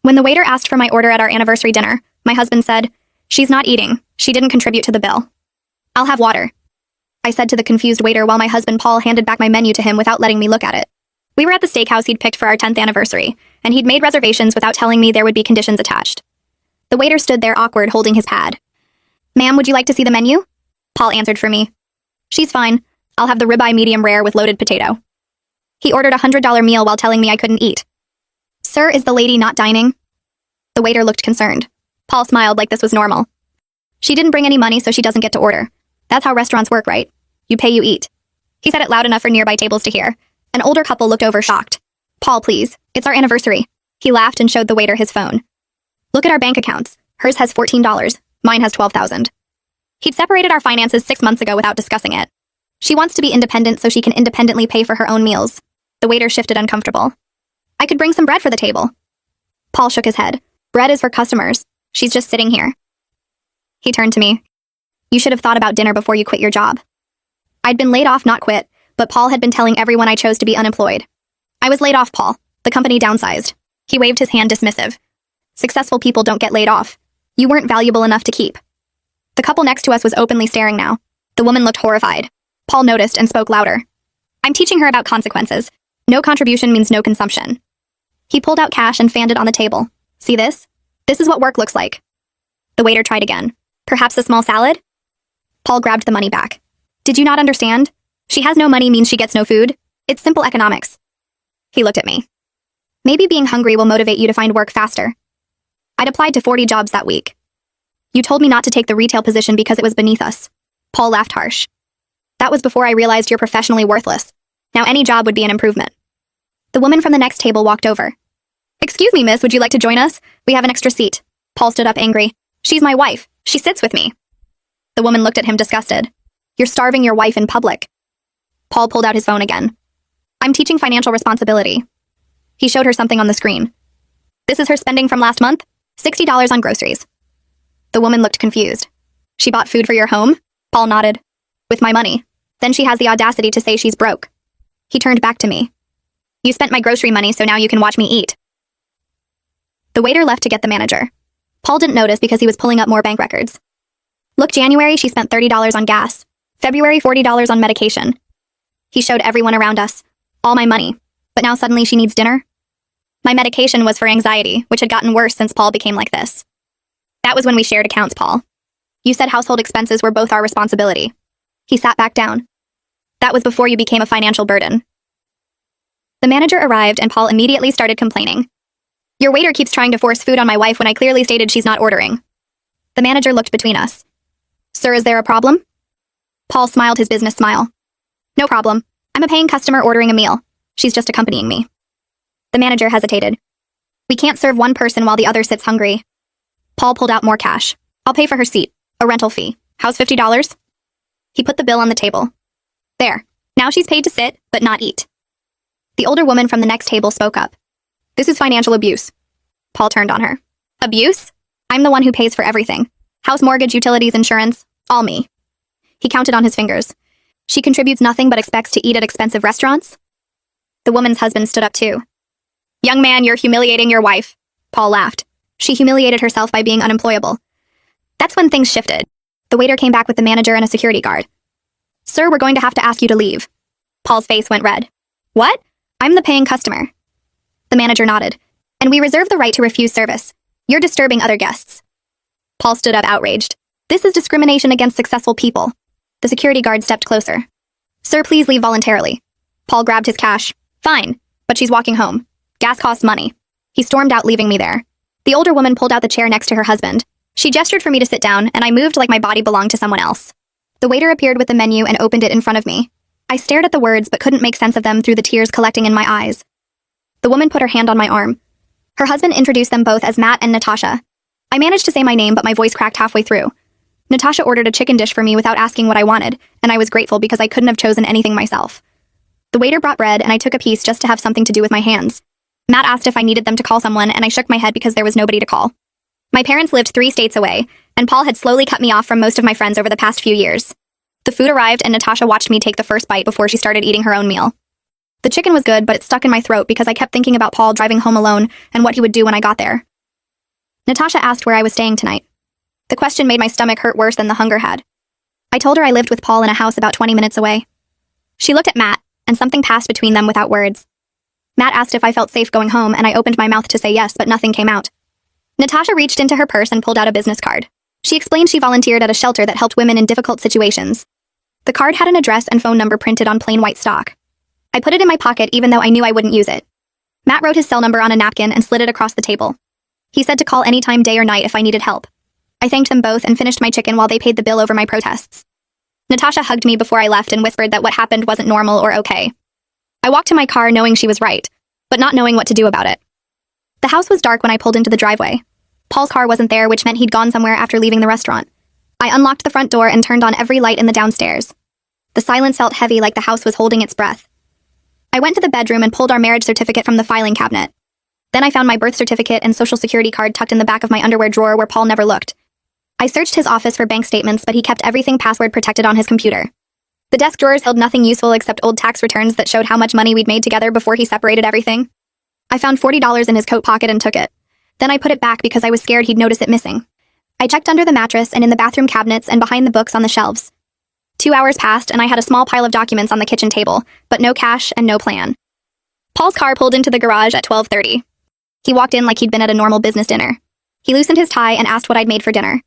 When the waiter asked for my order at our anniversary dinner, my husband said, "She's not eating. She didn't contribute to the bill." "I'll have water," I said to the confused waiter while my husband Paul handed back my menu to him without letting me look at it. We were at the steakhouse he'd picked for our 10th anniversary, and he'd made reservations without telling me there would be conditions attached. The waiter stood there awkward, holding his pad. "Ma'am, would you like to see the menu?" Paul answered for me. "She's fine. I'll have the ribeye medium rare with loaded potato." He ordered a $100 meal while telling me I couldn't eat. "Sir, is the lady not dining?" The waiter looked concerned. Paul smiled like this was normal. "She didn't bring any money, so she doesn't get to order. That's how restaurants work, right? You pay, you eat." He said it loud enough for nearby tables to hear. An older couple looked over shocked. "Paul, please. It's our anniversary." He laughed and showed the waiter his phone. "Look at our bank accounts. Hers has $14. Mine has $12,000. He'd separated our finances 6 months ago without discussing it. "She wants to be independent so she can independently pay for her own meals." The waiter shifted uncomfortable. "I could bring some bread for the table." Paul shook his head. "Bread is for customers. She's just sitting here." He turned to me. "You should have thought about dinner before you quit your job." I'd been laid off, not quit, but Paul had been telling everyone I chose to be unemployed. "I was laid off, Paul. The company downsized." He waved his hand dismissive. "Successful people don't get laid off. You weren't valuable enough to keep." The couple next to us was openly staring now. The woman looked horrified. Paul noticed and spoke louder. "I'm teaching her about consequences. No contribution means no consumption." He pulled out cash and fanned it on the table. "See this? This is what work looks like." The waiter tried again. "Perhaps a small salad?" Paul grabbed the money back. "Did you not understand? She has no money means she gets no food. It's simple economics." He looked at me. "Maybe being hungry will motivate you to find work faster." I'd applied to 40 jobs that week. "You told me not to take the retail position because it was beneath us." Paul laughed harsh. "That was before I realized you're professionally worthless. Now any job would be an improvement." The woman from the next table walked over. "Excuse me, miss, would you like to join us? We have an extra seat." Paul stood up angry. "She's my wife. She sits with me." The woman looked at him disgusted. "You're starving your wife in public." Paul pulled out his phone again. "I'm teaching financial responsibility." He showed her something on the screen. "This is her spending from last month. $60 on groceries." The woman looked confused. "She bought food for your home?" Paul nodded. "With my money. Then she has the audacity to say she's broke." He turned back to me. "You spent my grocery money, so now you can watch me eat." The waiter left to get the manager. Paul didn't notice because he was pulling up more bank records. "Look, January, she spent $30 on gas. February, $40 on medication." He showed everyone around us. "All my money. But now suddenly she needs dinner?" My medication was for anxiety, which had gotten worse since Paul became like this. "That was when we shared accounts, Paul. You said household expenses were both our responsibility." He sat back down. "That was before you became a financial burden." The manager arrived and Paul immediately started complaining. "Your waiter keeps trying to force food on my wife when I clearly stated she's not ordering." The manager looked between us. "Sir, is there a problem?" Paul smiled his business smile. "No problem. I'm a paying customer ordering a meal. She's just accompanying me." The manager hesitated. "We can't serve one person while the other sits hungry." Paul pulled out more cash. "I'll pay for her seat. A rental fee. How's $50? He put the bill on the table. "There. Now she's paid to sit, but not eat." The older woman from the next table spoke up. "This is financial abuse." Paul turned on her. "Abuse? I'm the one who pays for everything. House mortgage, utilities, insurance. All me." He counted on his fingers. "She contributes nothing but expects to eat at expensive restaurants?" The woman's husband stood up too. "Young man, you're humiliating your wife." Paul laughed. "She humiliated herself by being unemployable." That's when things shifted. The waiter came back with the manager and a security guard. "Sir, we're going to have to ask you to leave." Paul's face went red. "What? I'm the paying customer." The manager nodded. "And we reserve the right to refuse service. You're disturbing other guests." Paul stood up outraged. "This is discrimination against successful people." The security guard stepped closer. "Sir, please leave voluntarily." Paul grabbed his cash. "Fine, but she's walking home. Gas costs money." He stormed out, leaving me there. The older woman pulled out the chair next to her husband. She gestured for me to sit down, and I moved like my body belonged to someone else. The waiter appeared with the menu and opened it in front of me. I stared at the words but couldn't make sense of them through the tears collecting in my eyes. The woman put her hand on my arm. Her husband introduced them both as Matt and Natasha. I managed to say my name, but my voice cracked halfway through. Natasha ordered a chicken dish for me without asking what I wanted, and I was grateful because I couldn't have chosen anything myself. The waiter brought bread, and I took a piece just to have something to do with my hands. Matt asked if I needed them to call someone, and I shook my head because there was nobody to call. My parents lived 3 states away, and Paul had slowly cut me off from most of my friends over the past few years. The food arrived, and Natasha watched me take the first bite before she started eating her own meal. The chicken was good, but it stuck in my throat because I kept thinking about Paul driving home alone and what he would do when I got there. Natasha asked where I was staying tonight. The question made my stomach hurt worse than the hunger had. I told her I lived with Paul in a house about 20 minutes away. She looked at Matt, and something passed between them without words. Matt asked if I felt safe going home, and I opened my mouth to say yes, but nothing came out. Natasha reached into her purse and pulled out a business card. She explained she volunteered at a shelter that helped women in difficult situations. The card had an address and phone number printed on plain white stock. I put it in my pocket even though I knew I wouldn't use it. Matt wrote his cell number on a napkin and slid it across the table. He said to call anytime, day or night, if I needed help. I thanked them both and finished my chicken while they paid the bill over my protests. Natasha hugged me before I left and whispered that what happened wasn't normal or okay. I walked to my car knowing she was right, but not knowing what to do about it. The house was dark when I pulled into the driveway. Paul's car wasn't there, which meant he'd gone somewhere after leaving the restaurant. I unlocked the front door and turned on every light in the downstairs. The silence felt heavy, like the house was holding its breath. I went to the bedroom and pulled our marriage certificate from the filing cabinet. Then I found my birth certificate and social security card tucked in the back of my underwear drawer where Paul never looked. I searched his office for bank statements, but he kept everything password protected on his computer. The desk drawers held nothing useful except old tax returns that showed how much money we'd made together before he separated everything. I found $40 in his coat pocket and took it. Then I put it back because I was scared he'd notice it missing. I checked under the mattress and in the bathroom cabinets and behind the books on the shelves. 2 hours passed and I had a small pile of documents on the kitchen table, but no cash and no plan. Paul's car pulled into the garage at 12:30. He walked in like he'd been at a normal business dinner. He loosened his tie and asked what I'd made for dinner.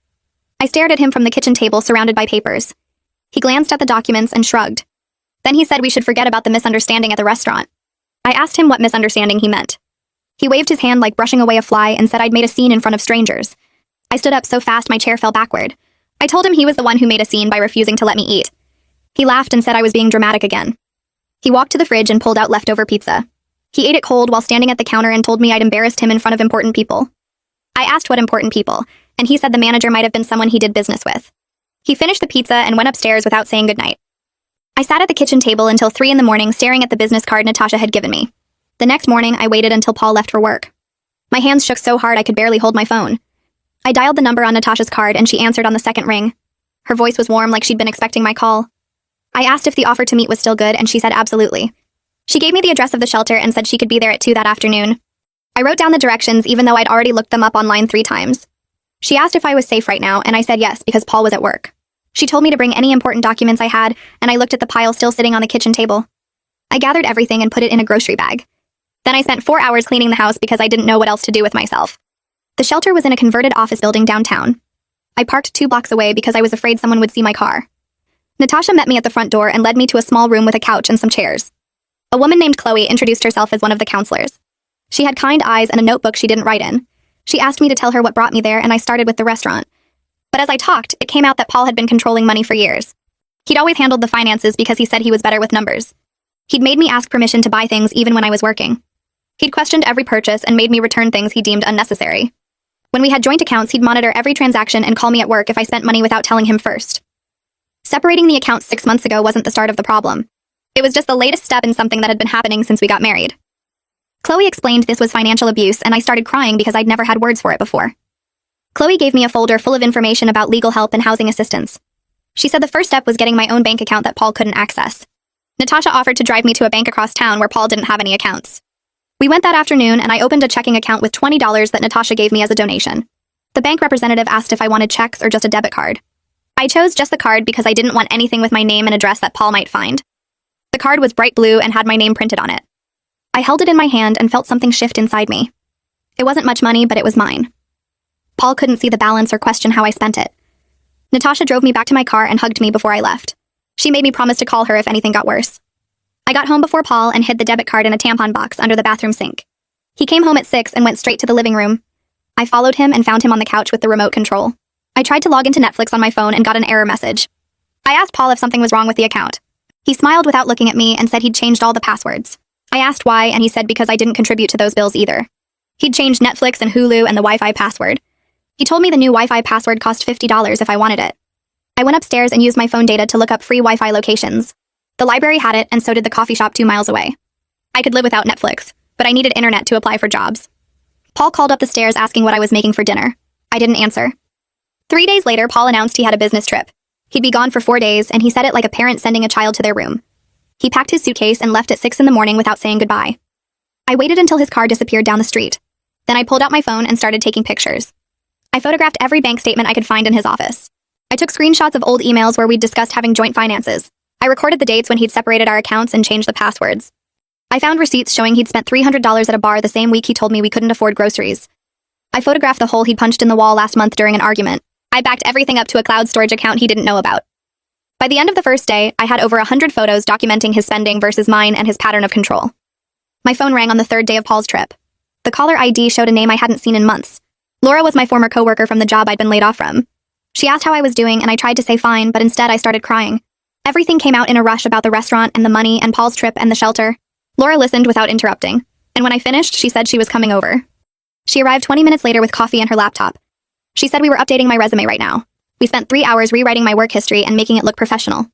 I stared at him from the kitchen table surrounded by papers. He glanced at the documents and shrugged. Then he said we should forget about the misunderstanding at the restaurant. I asked him what misunderstanding he meant. He waved his hand like brushing away a fly and said I'd made a scene in front of strangers. I stood up so fast my chair fell backward. I told him he was the one who made a scene by refusing to let me eat. He laughed and said I was being dramatic again. He walked to the fridge and pulled out leftover pizza. He ate it cold while standing at the counter and told me I'd embarrassed him in front of important people. I asked what important people, and he said the manager might have been someone he did business with. He finished the pizza and went upstairs without saying goodnight. I sat at the kitchen table until 3 in the morning staring at the business card Natasha had given me. The next morning, I waited until Paul left for work. My hands shook so hard I could barely hold my phone. I dialed the number on Natasha's card and she answered on the second ring. Her voice was warm like she'd been expecting my call. I asked if the offer to meet was still good and she said absolutely. She gave me the address of the shelter and said she could be there at 2 that afternoon. I wrote down the directions even though I'd already looked them up online 3 times. She asked if I was safe right now and I said yes because Paul was at work. She told me to bring any important documents I had and I looked at the pile still sitting on the kitchen table. I gathered everything and put it in a grocery bag. Then I spent 4 hours cleaning the house because I didn't know what else to do with myself. The shelter was in a converted office building downtown. I parked 2 blocks away because I was afraid someone would see my car. Natasha met me at the front door and led me to a small room with a couch and some chairs. A woman named Chloe introduced herself as one of the counselors. She had kind eyes and a notebook she didn't write in. She asked me to tell her what brought me there and I started with the restaurant. But as I talked, it came out that Paul had been controlling money for years. He'd always handled the finances because he said he was better with numbers. He'd made me ask permission to buy things even when I was working. He'd questioned every purchase and made me return things he deemed unnecessary. When we had joint accounts, he'd monitor every transaction and call me at work if I spent money without telling him first. Separating the accounts 6 months ago wasn't the start of the problem. It was just the latest step in something that had been happening since we got married. Chloe explained this was financial abuse and I started crying because I'd never had words for it before. Chloe gave me a folder full of information about legal help and housing assistance. She said the first step was getting my own bank account that Paul couldn't access. Natasha offered to drive me to a bank across town where Paul didn't have any accounts. We went that afternoon and I opened a checking account with $20 that Natasha gave me as a donation. The bank representative asked if I wanted checks or just a debit card. I chose just the card because I didn't want anything with my name and address that Paul might find. The card was bright blue and had my name printed on it. I held it in my hand and felt something shift inside me. It wasn't much money, but it was mine. Paul couldn't see the balance or question how I spent it. Natasha drove me back to my car and hugged me before I left. She made me promise to call her if anything got worse. I got home before Paul and hid the debit card in a tampon box under the bathroom sink. He came home at 6 and went straight to the living room. I followed him and found him on the couch with the remote control. I tried to log into Netflix on my phone and got an error message. I asked Paul if something was wrong with the account. He smiled without looking at me and said he'd changed all the passwords. I asked why and he said because I didn't contribute to those bills either. He'd changed Netflix and Hulu and the Wi-Fi password. He told me the new Wi-Fi password cost $50 if I wanted it. I went upstairs and used my phone data to look up free Wi-Fi locations. The library had it and so did the coffee shop 2 miles away. I could live without Netflix, but I needed internet to apply for jobs. Paul called up the stairs asking what I was making for dinner. I didn't answer. 3 days later, Paul announced he had a business trip. He'd be gone for 4 days, and he said it like a parent sending a child to their room. He packed his suitcase and left at 6 in the morning without saying goodbye. I waited until his car disappeared down the street. Then I pulled out my phone and started taking pictures. I photographed every bank statement I could find in his office. I took screenshots of old emails where we'd discussed having joint finances. I recorded the dates when he'd separated our accounts and changed the passwords. I found receipts showing he'd spent $300 at a bar the same week he told me we couldn't afford groceries. I photographed the hole he'd punched in the wall last month during an argument. I backed everything up to a cloud storage account he didn't know about. By the end of the first day, I had over 100 photos documenting his spending versus mine and his pattern of control. My phone rang on the third day of Paul's trip. The caller ID showed a name I hadn't seen in months. Laura was my former coworker from the job I'd been laid off from. She asked how I was doing, and I tried to say fine, but instead I started crying. Everything came out in a rush about the restaurant and the money and Paul's trip and the shelter. Laura listened without interrupting, and when I finished, she said she was coming over. She arrived 20 minutes later with coffee and her laptop. She said we were updating my resume right now. We spent 3 hours rewriting my work history and making it look professional.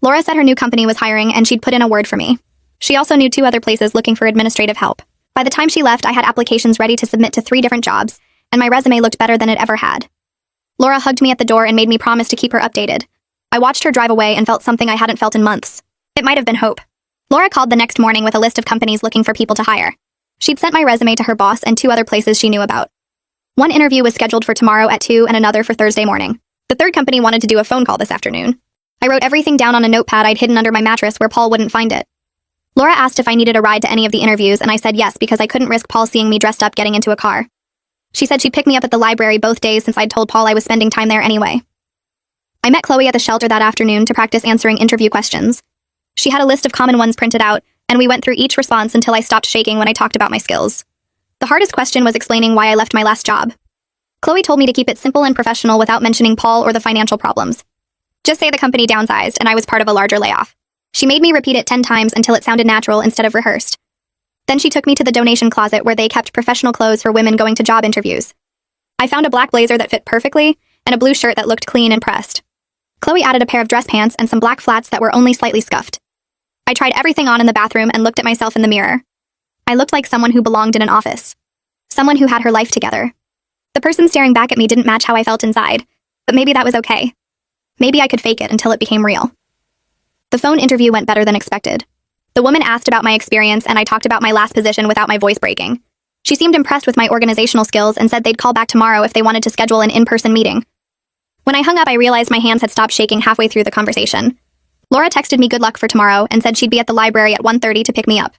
Laura said her new company was hiring and she'd put in a word for me. She also knew 2 other places looking for administrative help. By the time she left, I had applications ready to submit to 3 different jobs, and my resume looked better than it ever had. Laura hugged me at the door and made me promise to keep her updated. I watched her drive away and felt something I hadn't felt in months. It might have been hope. Laura called the next morning with a list of companies looking for people to hire. She'd sent my resume to her boss and 2 other places she knew about. One interview was scheduled for tomorrow at 2 and another for Thursday morning. The third company wanted to do a phone call this afternoon. I wrote everything down on a notepad I'd hidden under my mattress where Paul wouldn't find it. Laura asked if I needed a ride to any of the interviews, and I said yes because I couldn't risk Paul seeing me dressed up getting into a car. She said she'd pick me up at the library both days since I'd told Paul I was spending time there anyway. I met Chloe at the shelter that afternoon to practice answering interview questions. She had a list of common ones printed out, and we went through each response until I stopped shaking when I talked about my skills. The hardest question was explaining why I left my last job. Chloe told me to keep it simple and professional without mentioning Paul or the financial problems. Just say the company downsized and I was part of a larger layoff. She made me repeat it 10 times until it sounded natural instead of rehearsed. Then she took me to the donation closet where they kept professional clothes for women going to job interviews. I found a black blazer that fit perfectly and a blue shirt that looked clean and pressed. Chloe added a pair of dress pants and some black flats that were only slightly scuffed. I tried everything on in the bathroom and looked at myself in the mirror. I looked like someone who belonged in an office. Someone who had her life together. The person staring back at me didn't match how I felt inside, but maybe that was okay. Maybe I could fake it until it became real. The phone interview went better than expected. The woman asked about my experience and I talked about my last position without my voice breaking. She seemed impressed with my organizational skills and said they'd call back tomorrow if they wanted to schedule an in-person meeting. When I hung up, I realized my hands had stopped shaking halfway through the conversation. Laura texted me good luck for tomorrow and said she'd be at the library at 1:30 to pick me up.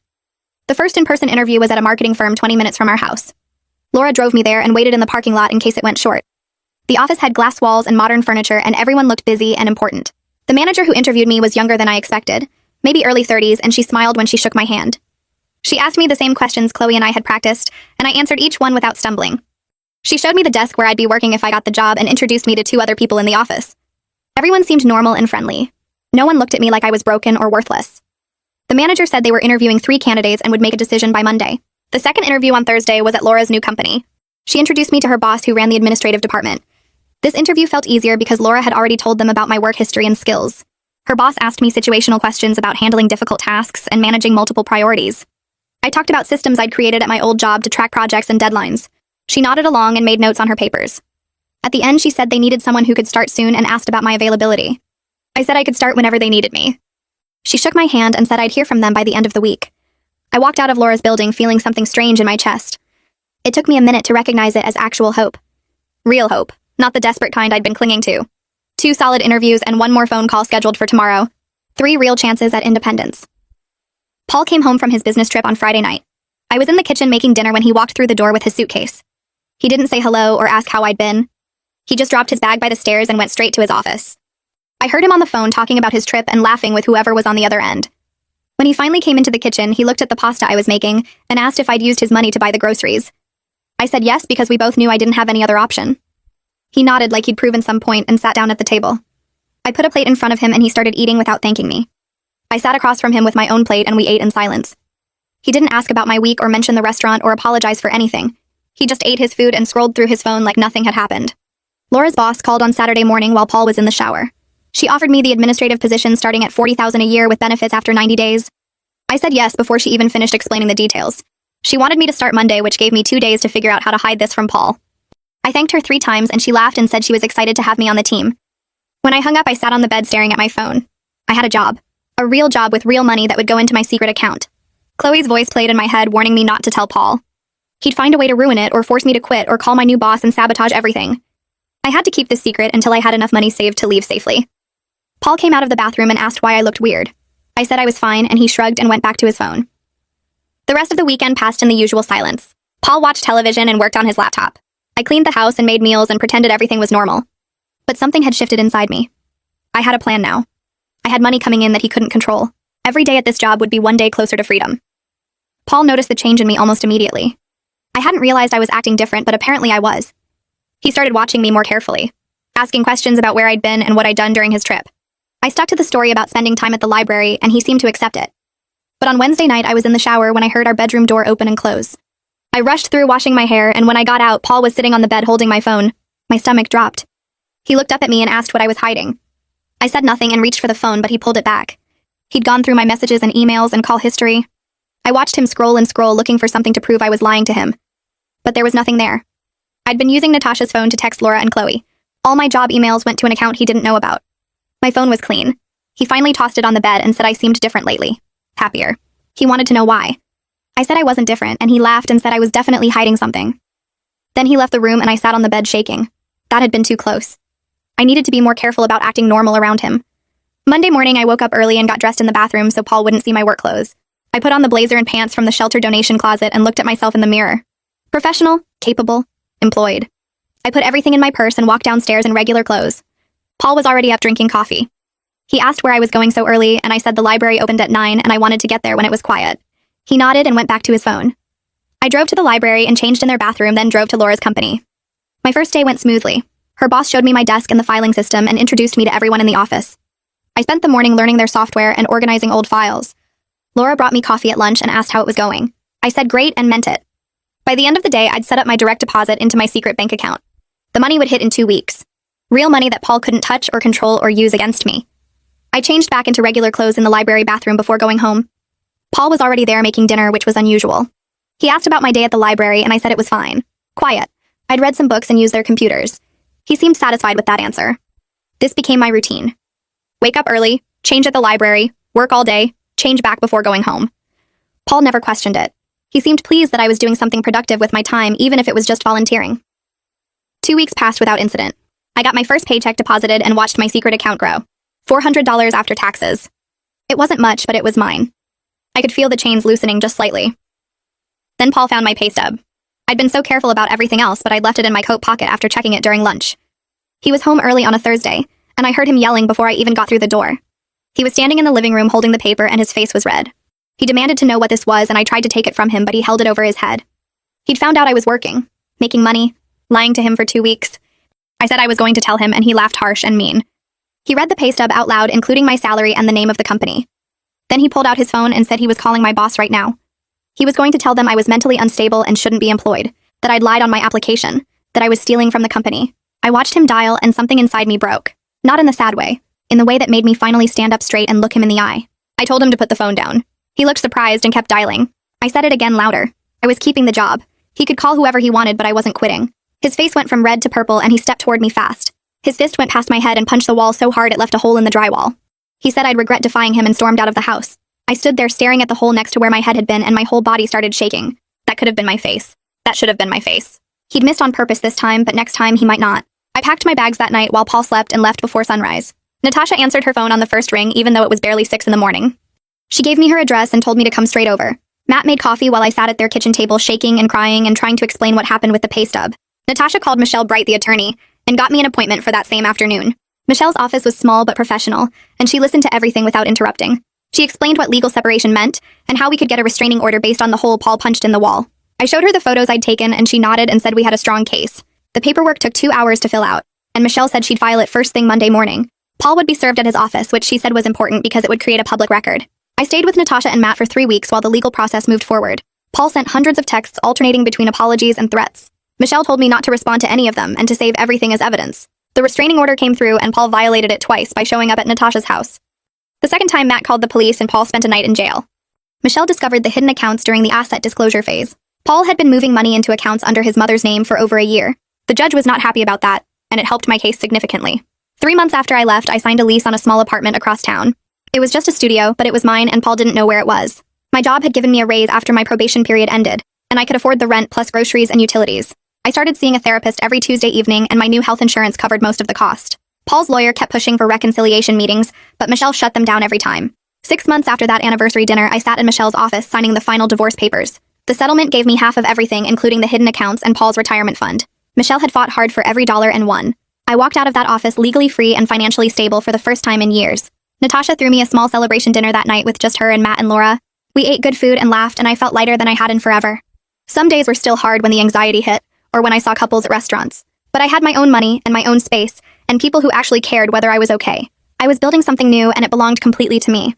The first in-person interview was at a marketing firm 20 minutes from our house. Laura drove me there and waited in the parking lot in case it went short. The office had glass walls and modern furniture, and everyone looked busy and important. The manager who interviewed me was younger than I expected, maybe early 30s, and she smiled when she shook my hand. She asked me the same questions Chloe and I had practiced, and I answered each one without stumbling. She showed me the desk where I'd be working if I got the job and introduced me to 2 other people in the office. Everyone seemed normal and friendly. No one looked at me like I was broken or worthless. The manager said they were interviewing 3 candidates and would make a decision by Monday. The second interview on Thursday was at Laura's new company. She introduced me to her boss who ran the administrative department. This interview felt easier because Laura had already told them about my work history and skills. Her boss asked me situational questions about handling difficult tasks and managing multiple priorities. I talked about systems I'd created at my old job to track projects and deadlines. She nodded along and made notes on her papers. At the end, she said they needed someone who could start soon and asked about my availability. I said I could start whenever they needed me. She shook my hand and said I'd hear from them by the end of the week. I walked out of Laura's building feeling something strange in my chest. It took me a minute to recognize it as actual hope. Real hope, not the desperate kind I'd been clinging to. 2 solid interviews and 1 more phone call scheduled for tomorrow. 3 real chances at independence. Paul came home from his business trip on Friday night. I was in the kitchen making dinner when he walked through the door with his suitcase. He didn't say hello or ask how I'd been. He just dropped his bag by the stairs and went straight to his office. I heard him on the phone talking about his trip and laughing with whoever was on the other end. When he finally came into the kitchen, he looked at the pasta I was making and asked if I'd used his money to buy the groceries. I said yes because we both knew I didn't have any other option. He nodded like he'd proven some point and sat down at the table. I put a plate in front of him and he started eating without thanking me. I sat across from him with my own plate and we ate in silence. He didn't ask about my week or mention the restaurant or apologize for anything. He just ate his food and scrolled through his phone like nothing had happened. Laura's boss called on Saturday morning while Paul was in the shower. She offered me the administrative position starting at $40,000 a year with benefits after 90 days. I said yes before she even finished explaining the details. She wanted me to start Monday, which gave me 2 days to figure out how to hide this from Paul. I thanked her 3 times and she laughed and said she was excited to have me on the team. When I hung up, I sat on the bed staring at my phone. I had a job. A real job with real money that would go into my secret account. Chloe's voice played in my head warning me not to tell Paul. He'd find a way to ruin it or force me to quit or call my new boss and sabotage everything. I had to keep this secret until I had enough money saved to leave safely. Paul came out of the bathroom and asked why I looked weird. I said I was fine, and he shrugged and went back to his phone. The rest of the weekend passed in the usual silence. Paul watched television and worked on his laptop. I cleaned the house and made meals and pretended everything was normal. But something had shifted inside me. I had a plan now. I had money coming in that he couldn't control. Every day at this job would be one day closer to freedom. Paul noticed the change in me almost immediately. I hadn't realized I was acting different, but apparently I was. He started watching me more carefully, asking questions about where I'd been and what I'd done during his trip. I stuck to the story about spending time at the library, and he seemed to accept it. But on Wednesday night, I was in the shower when I heard our bedroom door open and close. I rushed through washing my hair, and when I got out, Paul was sitting on the bed holding my phone. My stomach dropped. He looked up at me and asked what I was hiding. I said nothing and reached for the phone, but he pulled it back. He'd gone through my messages and emails and call history. I watched him scroll and scroll, looking for something to prove I was lying to him. But there was nothing there. I'd been using Natasha's phone to text Laura and Chloe. All my job emails went to an account he didn't know about. My phone was clean. He finally tossed it on the bed and said I seemed different lately. Happier. He wanted to know why. I said I wasn't different, and he laughed and said I was definitely hiding something. Then he left the room and I sat on the bed shaking. That had been too close. I needed to be more careful about acting normal around him. Monday morning, I woke up early and got dressed in the bathroom so Paul wouldn't see my work clothes. I put on the blazer and pants from the shelter donation closet and looked at myself in the mirror. Professional, capable, employed. I put everything in my purse and walked downstairs in regular clothes. Paul was already up drinking coffee. He asked where I was going so early, and I said the library opened at 9 and I wanted to get there when it was quiet. He nodded and went back to his phone. I drove to the library and changed in their bathroom, then drove to Laura's company. My first day went smoothly. Her boss showed me my desk and the filing system and introduced me to everyone in the office. I spent the morning learning their software and organizing old files. Laura brought me coffee at lunch and asked how it was going. I said great and meant it. By the end of the day, I'd set up my direct deposit into my secret bank account. The money would hit in 2 weeks. Real money that Paul couldn't touch or control or use against me. I changed back into regular clothes in the library bathroom before going home. Paul was already there making dinner, which was unusual. He asked about my day at the library, and I said it was fine. Quiet. I'd read some books and used their computers. He seemed satisfied with that answer. This became my routine. Wake up early, change at the library, work all day, change back before going home. Paul never questioned it. He seemed pleased that I was doing something productive with my time, even if it was just volunteering. 2 weeks passed without incident. I got my first paycheck deposited and watched my secret account grow. $400 after taxes. It wasn't much, but it was mine. I could feel the chains loosening just slightly. Then Paul found my pay stub. I'd been so careful about everything else, but I'd left it in my coat pocket after checking it during lunch. He was home early on a Thursday, and I heard him yelling before I even got through the door. He was standing in the living room holding the paper, and his face was red. He demanded to know what this was, and I tried to take it from him, but he held it over his head. He'd found out I was working, making money, lying to him for 2 weeks. I said I was going to tell him, and he laughed harsh and mean. He read the pay stub out loud, including my salary and the name of the company. Then he pulled out his phone and said he was calling my boss right now. He was going to tell them I was mentally unstable and shouldn't be employed, that I'd lied on my application, that I was stealing from the company. I watched him dial, and something inside me broke. Not in the sad way, in the way that made me finally stand up straight and look him in the eye. I told him to put the phone down. He looked surprised and kept dialing. I said it again louder. I was keeping the job. He could call whoever he wanted, but I wasn't quitting. His face went from red to purple, and he stepped toward me fast. His fist went past my head and punched the wall so hard it left a hole in the drywall. He said I'd regret defying him and stormed out of the house. I stood there staring at the hole next to where my head had been, and my whole body started shaking. That could have been my face. That should have been my face. He'd missed on purpose this time, but next time he might not. I packed my bags that night while Paul slept and left before sunrise. Natasha answered her phone on the first ring, even though it was barely 6 in the morning. She gave me her address and told me to come straight over. Matt made coffee while I sat at their kitchen table shaking and crying and trying to explain what happened with the pay stub. Natasha called Michelle Bright, the attorney, and got me an appointment for that same afternoon. Michelle's office was small but professional, and she listened to everything without interrupting. She explained what legal separation meant and how we could get a restraining order based on the hole Paul punched in the wall. I showed her the photos I'd taken, and she nodded and said we had a strong case. The paperwork took 2 hours to fill out, and Michelle said she'd file it first thing Monday morning. Paul would be served at his office, which she said was important because it would create a public record. I stayed with Natasha and Matt for 3 weeks while the legal process moved forward. Paul sent hundreds of texts alternating between apologies and threats. Michelle told me not to respond to any of them and to save everything as evidence. The restraining order came through, and Paul violated it twice by showing up at Natasha's house. The second time, Matt called the police and Paul spent a night in jail. Michelle discovered the hidden accounts during the asset disclosure phase. Paul had been moving money into accounts under his mother's name for over a year. The judge was not happy about that, and it helped my case significantly. 3 months after I left, I signed a lease on a small apartment across town. It was just a studio, but it was mine, and Paul didn't know where it was. My job had given me a raise after my probation period ended, and I could afford the rent plus groceries and utilities. I started seeing a therapist every Tuesday evening, and my new health insurance covered most of the cost. Paul's lawyer kept pushing for reconciliation meetings, but Michelle shut them down every time. 6 months after that anniversary dinner, I sat in Michelle's office signing the final divorce papers. The settlement gave me half of everything, including the hidden accounts and Paul's retirement fund. Michelle had fought hard for every dollar and won. I walked out of that office legally free and financially stable for the first time in years. Natasha threw me a small celebration dinner that night with just her and Matt and Laura. We ate good food and laughed, and I felt lighter than I had in forever. Some days were still hard when the anxiety hit, or when I saw couples at restaurants. But I had my own money and my own space, and people who actually cared whether I was okay. I was building something new, and it belonged completely to me.